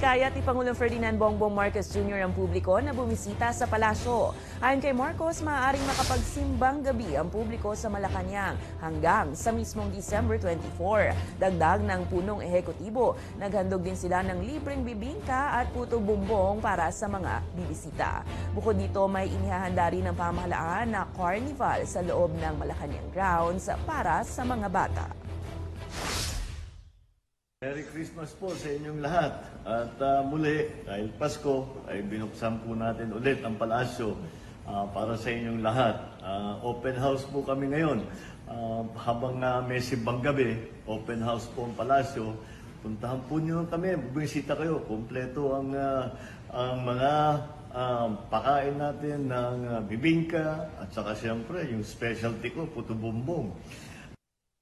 Hinikayat ni Pangulong Ferdinand Bongbong Marcos Jr. ang publiko na bumisita sa palasyo. Ayon kay Marcos, maaaring makapagsimbang gabi ang publiko sa Malacanang hanggang sa mismong December 24. Dagdag ng punong ehekutibo, naghandog din sila ng libreng bibingka at puto bumbong para sa mga bibisita. Bukod dito, may inihahanda rin ng pamahalaan na carnival sa loob ng Malacanang grounds para sa mga bata. Merry Christmas po sa inyong lahat. At muli, dahil Pasko, ay binuksan po natin ulit ang palasyo para sa inyong lahat. Open house po kami ngayon. Habang may simbang gabi, open house po ang palasyo. Puntahan po niyo kami, bumisita kayo. Kompleto ang mga pakain natin ng bibingka at saka siyempre yung specialty ko, puto bumbong.